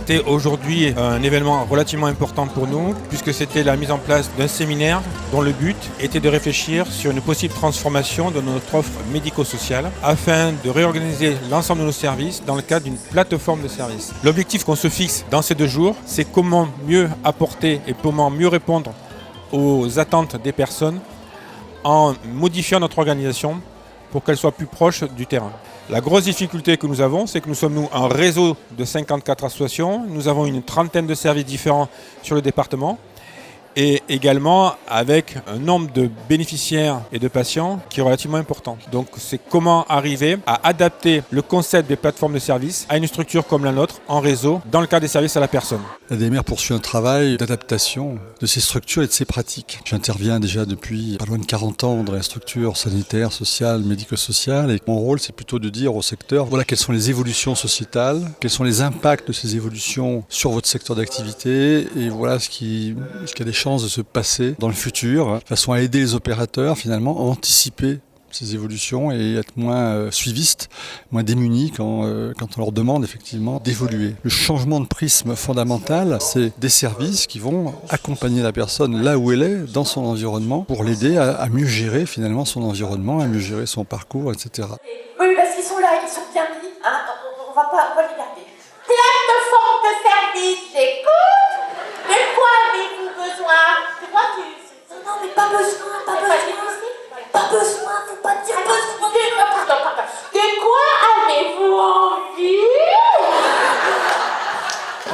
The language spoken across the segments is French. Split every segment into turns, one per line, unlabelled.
C'était aujourd'hui un événement relativement important pour nous, puisque c'était la mise en place d'un séminaire dont le but était de réfléchir sur une possible transformation de notre offre médico-sociale afin de réorganiser l'ensemble de nos services dans le cadre d'une plateforme de services. L'objectif qu'on se fixe dans ces 2 jours, c'est comment mieux apporter et comment mieux répondre aux attentes des personnes en modifiant notre organisation pour qu'elle soit plus proche du terrain. La grosse difficulté que nous avons, c'est que nous sommes un réseau de 54 associations. Nous avons une trentaine de services différents sur le département et également avec un nombre de bénéficiaires et de patients qui est relativement important. Donc c'est comment arriver à adapter le concept des plateformes de services à une structure comme la nôtre en réseau dans le cadre des services à la personne.
La DMR poursuit un travail d'adaptation de ses structures et de ses pratiques. J'interviens déjà depuis pas loin de 40 ans dans la structure sanitaire, sociale, médico-sociale et mon rôle c'est plutôt de dire au secteur voilà quelles sont les évolutions sociétales, quels sont les impacts de ces évolutions sur votre secteur d'activité et voilà ce qui a des chances de se passer dans le futur, de façon à aider les opérateurs finalement à anticiper ces évolutions et être moins suivistes, moins démunis quand on leur demande effectivement d'évoluer. Le changement de prisme fondamental, c'est des services qui vont accompagner la personne là où elle est, dans son environnement, pour l'aider à mieux gérer finalement son environnement, à mieux gérer son parcours, etc.
Oui, parce qu'ils sont là, ils sont bien mis, hein, on va les garder. Plateforme de service, j'écoute. De quoi avez-vous besoin? C'est moi qui... Non, mais pas besoin. Pas besoin, faut pas dire besoin. Pardon. De quoi avez-vous envie?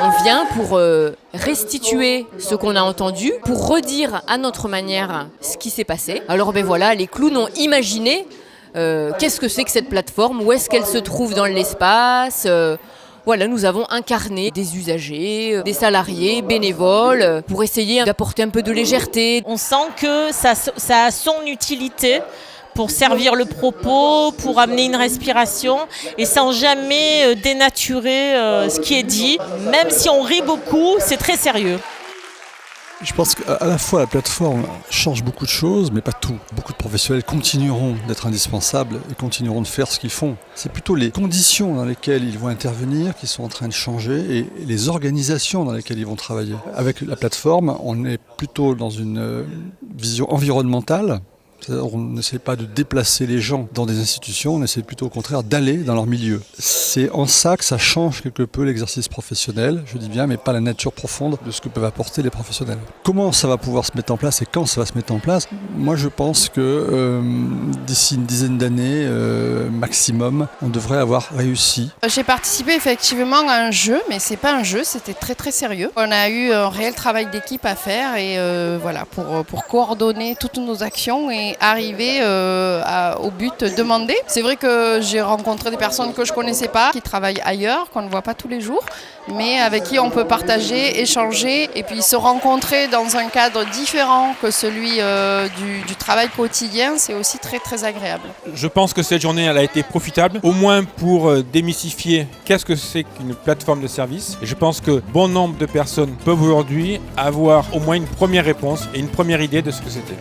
On vient pour restituer ce qu'on a entendu, pour redire à notre manière ce qui s'est passé. Alors voilà, les clowns ont imaginé qu'est-ce que c'est que cette plateforme, où est-ce qu'elle se trouve dans l'espace. Voilà, nous avons incarné des usagers, des salariés, bénévoles, pour essayer d'apporter un peu de légèreté.
On sent que ça a son utilité pour servir le propos, pour amener une respiration et sans jamais dénaturer ce qui est dit. Même si on rit beaucoup, c'est très sérieux.
Je pense qu'à la fois la plateforme change beaucoup de choses, mais pas tout. Beaucoup de professionnels continueront d'être indispensables et continueront de faire ce qu'ils font. C'est plutôt les conditions dans lesquelles ils vont intervenir qui sont en train de changer et les organisations dans lesquelles ils vont travailler. Avec la plateforme, on est plutôt dans une vision environnementale. On n'essaie pas de déplacer les gens dans des institutions, on essaie plutôt au contraire d'aller dans leur milieu. C'est en ça que ça change quelque peu l'exercice professionnel, je dis bien, mais pas la nature profonde de ce que peuvent apporter les professionnels. Comment ça va pouvoir se mettre en place et quand ça va se mettre en place? Moi je pense que d'ici une dizaine d'années maximum, on devrait avoir réussi.
J'ai participé effectivement à un jeu, mais c'est pas un jeu, c'était très très sérieux. On a eu un réel travail d'équipe à faire et voilà, pour coordonner toutes nos actions et arriver au but demandé. C'est vrai que j'ai rencontré des personnes que je ne connaissais pas, qui travaillent ailleurs, qu'on ne voit pas tous les jours, mais avec qui on peut partager, échanger et puis se rencontrer dans un cadre différent que celui du travail quotidien, c'est aussi très très agréable.
Je pense que cette journée elle a été profitable, au moins pour démystifier qu'est-ce que c'est qu'une plateforme de service. Et je pense que bon nombre de personnes peuvent aujourd'hui avoir au moins une première réponse et une première idée de ce que c'était.